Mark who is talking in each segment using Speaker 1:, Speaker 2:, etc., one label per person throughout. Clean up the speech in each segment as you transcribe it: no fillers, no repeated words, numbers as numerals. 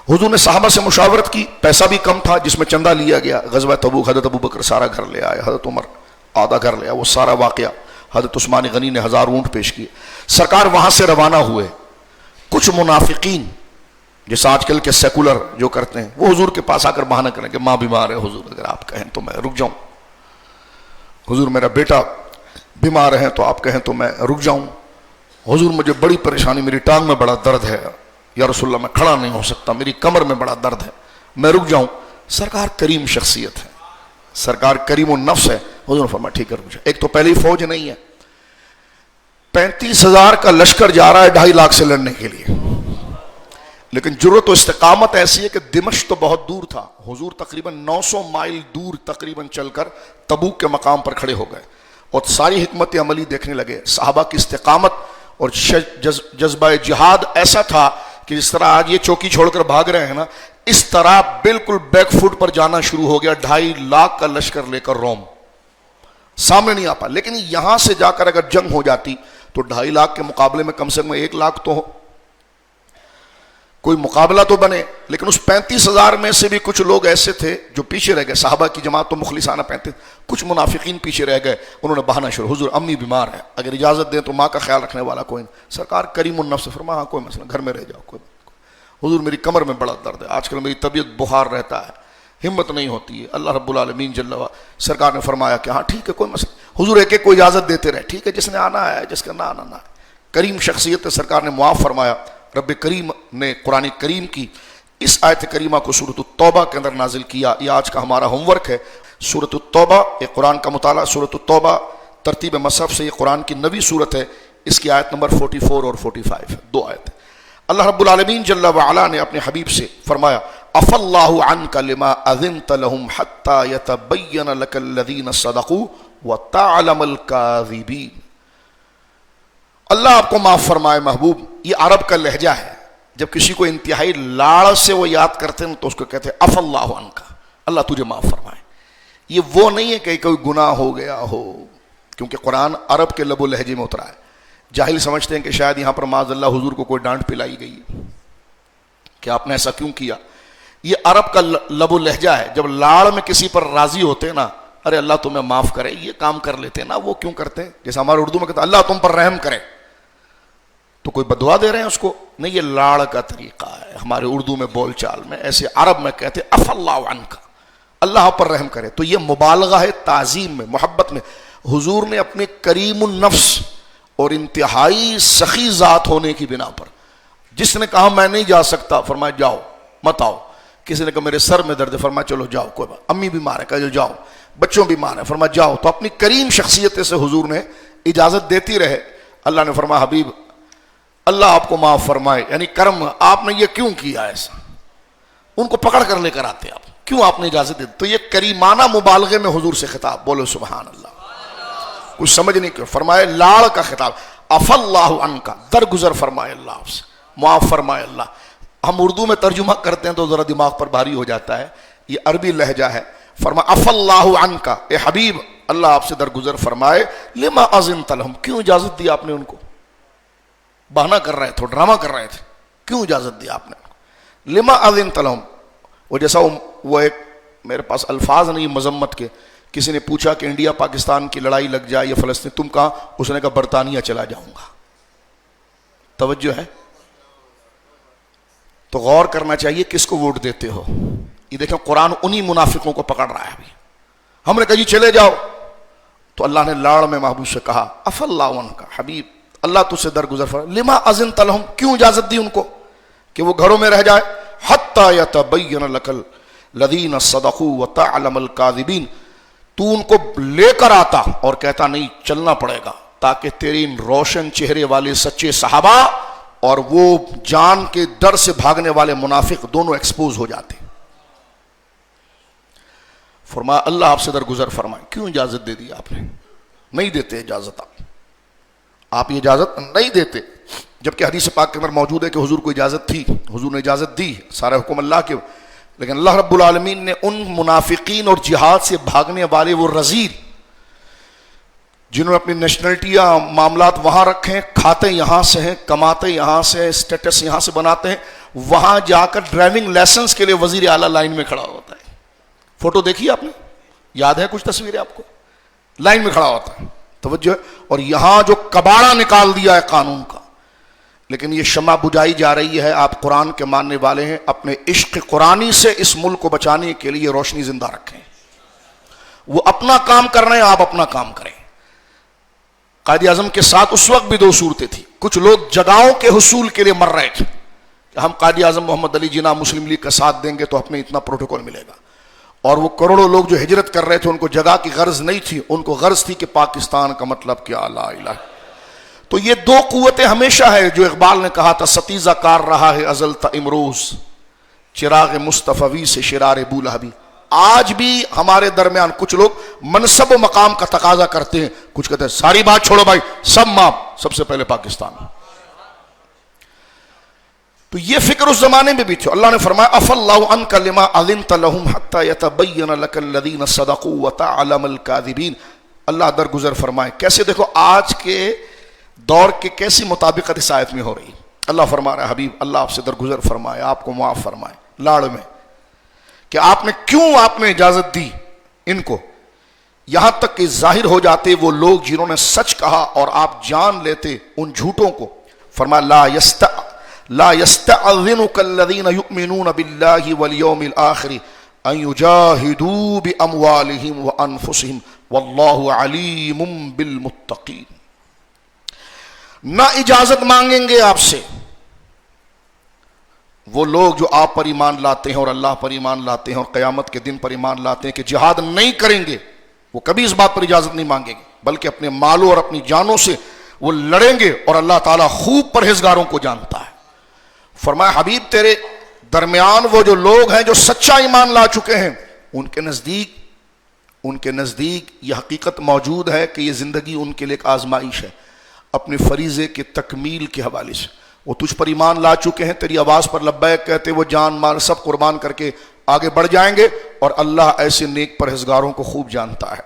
Speaker 1: حضور نے صحابہ سے مشاورت کی، پیسہ بھی کم تھا جس میں چندہ لیا گیا، غزوہ تبوک حضرت ابو بکر سارا گھر لے آئے، حضرت عمر آدھا گھر لے آئے، وہ سارا واقعہ حضرت عثمان غنی نے 1000 اونٹ پیش کیے. سرکار وہاں سے روانہ ہوئے. کچھ منافقین جیسا آج کل کے سیکولر جو کرتے ہیں وہ حضور کے پاس آ کر بہانہ کریں کہ ماں بیمار ہے حضور، اگر آپ کہیں تو میں رک جاؤں، حضور میرا بیٹا بیمار ہے تو آپ کہیں تو میں رک جاؤں، حضور مجھے بڑی پریشانی، میری ٹانگ میں بڑا درد ہے یا رسول اللہ میں کھڑا نہیں ہو سکتا، میری کمر میں بڑا درد ہے، میں رک جاؤں. سرکار کریم شخصیت ہے، سرکار کریم النفس ہے. حضور نے فرمایا ٹھیک ہے رک جاؤ. ایک تو پہلی فوج نہیں ہے، 35,000 کا لشکر جا رہا ہے 2.5 لاکھ سے لڑنے کے لیے، لیکن جرأت و استقامت ایسی ہے کہ دمشق تو بہت دور تھا، حضور تقریباً 900 مائل دور تقریباً چل کر تبوک کے مقام پر کھڑے ہو گئے اور ساری حکمت عملی دیکھنے لگے. صحابہ کی استقامت اور جذبہ جہاد ایسا تھا کہ جس طرح آج یہ چوکی چھوڑ کر بھاگ رہے ہیں نا، اس طرح بالکل بیک فٹ پر جانا شروع ہو گیا. 2.5 لاکھ کا لشکر لے کر روم سامنے نہیں آ پا. لیکن یہاں سے جا کر اگر جنگ ہو جاتی تو 2.5 لاکھ کے مقابلے میں کم سے کم 1 لاکھ تو کوئی مقابلہ تو بنے. لیکن اس 35,000 میں سے بھی کچھ لوگ ایسے تھے جو پیچھے رہ گئے. صحابہ کی جماعت تو مخلصانہ 35، کچھ منافقین پیچھے رہ گئے. انہوں نے بہانا شروع، حضور امی بیمار ہے، اگر اجازت دیں تو ماں کا خیال رکھنے والا کوئی نہیں. سرکار کریم النفس فرمایا ہاں کوئی مسئلہ، گھر میں رہ جاؤ کوئی. حضور میری کمر میں بڑا درد ہے، آج کل میری طبیعت بخار رہتا ہے، ہمت نہیں ہوتی ہے. اللہ رب العالمین جل وعلا سرکار نے فرمایا کہ ہاں ٹھیک ہے کوئی مسئلہ. حضور ایک ایک کو اجازت دیتے رہے، ٹھیک ہے جس نے آنا ہے، جس کا نہ آنا نہ. کریم شخصیت سرکار نے معاف فرمایا. رب کریم نے قرآن کریم کی اس آیت کریمہ کو سورۃ التوبہ کے اندر نازل کیا. یہ آج کا ہمارا ہوم ورک ہے. سورۃ التوبہ، یہ قرآن کا مطالعہ. سورۃ التوبہ ترتیب مصحف سے یہ قرآن کی 9ویں سورت ہے. اس کی آیت نمبر 44 اور 45 2 آیت. اللہ رب العالمین جل وعلا نے اپنے حبیب سے فرمایا عفا اللہ عنک لما اذنت لهم حتی یتبین لک الذین صدقوا وتعلم الکاذبین. اللہ آپ کو معاف فرمائے محبوب. یہ عرب کا لہجہ ہے، جب کسی کو انتہائی لاڑ سے وہ یاد کرتے ہیں تو اس کو کہتے ہیں عفا اللہ عنک، اللہ تجھے معاف فرمائے. یہ وہ نہیں ہے کہ کوئی گناہ ہو گیا ہو، کیونکہ قرآن عرب کے لب و لہجے میں اترا ہے. جاہل سمجھتے ہیں کہ شاید یہاں پر معاذ اللہ حضور کو کوئی ڈانٹ پلائی گئی ہے کہ آپ نے ایسا کیوں کیا. یہ عرب کا لب و لہجہ ہے. جب لاڑ میں کسی پر راضی ہوتے ہیں نا، ارے اللہ تمہیں معاف کرے، یہ کام کر لیتے ہیں نا، وہ کیوں کرتے ہیں؟ جیسے ہمارے اردو میں کہتے ہیں اللہ تم پر رحم کرے، تو کوئی بدعا دے رہے ہیں اس کو؟ نہیں، یہ لاڑ کا طریقہ ہے ہمارے اردو میں بول چال میں. ایسے عرب میں کہتے ہیں عفا اللہ عنک، اللہ پر رحم کرے. تو یہ مبالغہ ہے تعظیم میں، محبت میں. حضور نے اپنے کریم النفس اور انتہائی سخی ذات ہونے کی بنا پر، جس نے کہا میں نہیں جا سکتا فرمایا جاؤ مت آؤ. کسی نے کہا میرے سر میں درد ہے فرمایا چلو جاؤ کوئی بات. امی بیمار ہے کہا جاؤ، بچوں بیمار ہے فرمایا جاؤ. تو اپنی کریم شخصیت سے حضور نے اجازت دیتی رہے. اللہ نے فرمایا حبیب اللہ آپ کو معاف فرمائے، یعنی کرم، آپ نے یہ کیوں کیا ایسا؟ ان کو پکڑ کر لے کر آتے آپ، کیوں آپ نے اجازت دی؟ تو یہ کریمانہ مبالغے میں حضور سے خطاب. بولو سبحان اللہ. کچھ سمجھ نہیں کیوں فرمائے لاڑ کا خطاب. عفا اللہ عنک، درگزر فرمائے اللہ آپ سے، معاف فرمائے اللہ. ہم اردو میں ترجمہ کرتے ہیں تو ذرا دماغ پر بھاری ہو جاتا ہے. یہ عربی لہجہ ہے. فرمایا عفا اللہ عنک، اے حبیب اللہ آپ سے درگزر فرمائے. لما اذنت لهم، کیوں اجازت دی آپ نے ان کو؟ بہانہ کر رہے تھے، ڈرامہ کر رہے تھے، کیوں اجازت دی آپ نے؟ لما اذنت لهم. وہ جیسا وہ ایک میرے پاس الفاظ نہیں مذمت کے، کسی نے پوچھا کہ انڈیا پاکستان کی لڑائی لگ جائے یا فلسطین، تم کہاں؟ اس نے کہا برطانیہ چلا جاؤں گا. توجہ ہے؟ تو غور کرنا چاہیے کس کو ووٹ دیتے ہو. یہ دیکھیں قرآن انہی منافقوں کو پکڑ رہا ہے ابھی. ہم نے کہا جی چلے جاؤ، تو اللہ نے لاڑ میں محبوب سے کہا عفا اللہ عنک، حبیب اللہ تجھ سے درگزر فرمائے. لما اذنت لهم، کیوں اجازت دی ان کو کہ وہ گھروں میں رہ جائے؟ حتی یتبین لک الذین صدقوا وتعلم الکاذبین. تو ان کو لے کر آتا اور کہتا نہیں چلنا پڑے گا، تاکہ تیری ان روشن چہرے والے سچے صحابہ اور وہ جان کے ڈر سے بھاگنے والے منافق دونوں ایکسپوز ہو جاتے. فرمایا اللہ آپ سے درگزر فرمائے. کیوں اجازت دے دی آپ نے؟ نہیں دیتے اجازت آپ یہ اجازت نہیں دیتے. جبکہ حدیث پاک کے اندر موجود ہے کہ حضور کو اجازت تھی، حضور نے اجازت دی، سارا حکم اللہ کے. لیکن اللہ رب العالمین نے ان منافقین اور جہاد سے بھاگنے والے وہ رذیل جنہوں نے اپنی نیشنلٹی یا معاملات وہاں رکھے ہیں، کھاتے یہاں سے ہیں، کماتے یہاں سے، اسٹیٹس یہاں سے بناتے ہیں، وہاں جا کر ڈرائیونگ لائسنس کے لیے وزیر اعلیٰ لائن میں کھڑا ہوتا ہے. فوٹو دیکھی آپ نے؟ یاد ہے کچھ تصویریں آپ کو؟ لائن میں کھڑا ہوتا ہے. توجہ. اور یہاں جو کباڑا نکال دیا ہے قانون کا، لیکن یہ شمع بجھائی جا رہی ہے. آپ قرآن کے ماننے والے ہیں، اپنے عشق قرآنی سے اس ملک کو بچانے کے لیے روشنی زندہ رکھیں. وہ اپنا کام کر رہے ہیں، آپ اپنا کام کریں. قائد اعظم کے ساتھ اس وقت بھی دو صورتیں تھیں. کچھ لوگ جگہوں کے حصول کے لیے مر رہے تھے کہ ہم قائد اعظم محمد علی جناح مسلم لیگ کا ساتھ دیں گے تو ہمیں اتنا پروٹوکول ملے گا. اور وہ کروڑوں لوگ جو ہجرت کر رہے تھے ان کو جگہ کی غرض نہیں تھی، ان کو غرض تھی کہ پاکستان کا مطلب کیا، لا الہ. تو یہ دو قوتیں ہمیشہ ہے. جو اقبال نے کہا تھا ستیزہ کار رہا ہے ازل تا امروز، چراغ مصطفی سے شرار بولہبی. آج بھی ہمارے درمیان کچھ لوگ منصب و مقام کا تقاضا کرتے ہیں، کچھ کہتے ہیں ساری بات چھوڑو بھائی، سب معاف، سب سے پہلے پاکستان. تو یہ فکر اس زمانے میں بھی تھی. اللہ نے فرمایا اف اللہ عنک لما اذنت لهم حتى يتبين لك الذين صدقوا وتعلم الكاذبين. اللہ درگزر فرمائے. کیسے دیکھو آج کے دور کے کیسی مطابقت اس آیت میں ہو رہی. اللہ فرما رہا ہے حبیب اللہ آپ سے درگزر فرمائے، آپ کو معاف فرمائے لاڑ میں، کہ آپ نے کیوں آپ نے اجازت دی ان کو، یہاں تک کہ ظاہر ہو جاتے وہ لوگ جنہوں نے سچ کہا اور آپ جان لیتے ان جھوٹوں کو. فرمایا لا يستأذنك الذين يؤمنون بالله واليوم الآخر ان يجاهدوا بأموالهم وأنفسهم والله عليم بالمتقين. نہ اجازت مانگیں گے آپ سے وہ لوگ جو آپ پر ایمان لاتے ہیں اور اللہ پر ایمان لاتے ہیں اور قیامت کے دن پر ایمان لاتے ہیں کہ جہاد نہیں کریں گے. وہ کبھی اس بات پر اجازت نہیں مانگیں گے بلکہ اپنے مالوں اور اپنی جانوں سے وہ لڑیں گے. اور اللہ تعالیٰ خوب پرہیزگاروں کو جانتا ہے. فرمایا حبیب تیرے درمیان وہ جو لوگ ہیں جو سچا ایمان لا چکے ہیں، ان کے نزدیک یہ حقیقت موجود ہے کہ یہ زندگی ان کے لیے ایک آزمائش ہے اپنے فریضے کے تکمیل کے حوالے سے. وہ تجھ پر ایمان لا چکے ہیں، تیری آواز پر لبیک کہتے وہ جان مال سب قربان کر کے آگے بڑھ جائیں گے. اور اللہ ایسے نیک پرہیزگاروں کو خوب جانتا ہے.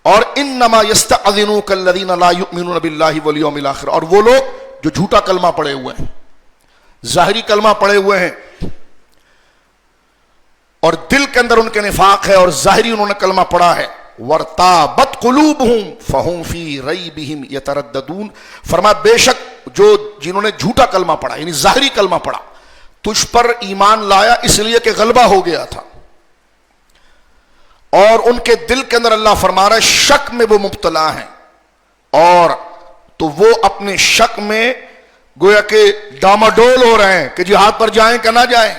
Speaker 1: اور انما یستأذنوک الذین لا یؤمنون باللہ والیوم الآخر. اور وہ لوگ جو جھوٹا کلمہ پڑے ہوئے ہیں، ظاہری کلمہ پڑے ہوئے ہیں اور دل کے اندر ان کے نفاق ہے اور ظاہری انہوں نے کلمہ پڑھا ہے. وَارْتَابَتْ قُلُوبُهُمْ فَهُمْ فِي رَيْبِهِمْ يَتَرَدَّدُونَ. فرمایا بے شک جنہوں نے جھوٹا کلمہ پڑھا یعنی ظاہری کلمہ پڑھا، تجھ پر ایمان لایا اس لیے کہ غلبہ ہو گیا تھا، اور ان کے دل کے اندر اللہ فرما رہا ہے شک میں وہ مبتلا ہیں، اور تو وہ اپنے شک میں گویا کہ ڈاماڈول ہو رہے ہیں کہ جہاد پر جائیں کہ نہ جائیں.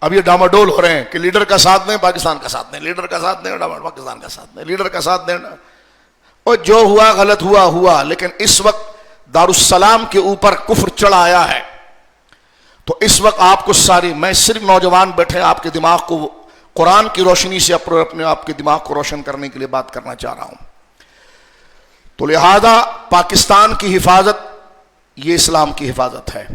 Speaker 1: اب یہ ڈاماڈول ہو رہے ہیں کہ لیڈر کا ساتھ دیں پاکستان کا ساتھ دیں، لیڈر کا ساتھ دیں پاکستان کا ساتھ دیں، لیڈر کا ساتھ دیں. اور جو ہوا غلط ہوا. لیکن اس وقت دارالسلام کے اوپر کفر چڑھ آیا ہے. تو اس وقت آپ کو ساری، میں صرف نوجوان بیٹھے آپ کے دماغ کو قرآن کی روشنی سے اپنے آپ کے دماغ کو روشن کرنے کے لیے بات کرنا چاہ رہا ہوں. تو لہذا پاکستان کی حفاظت یہ اسلام کی حفاظت ہے.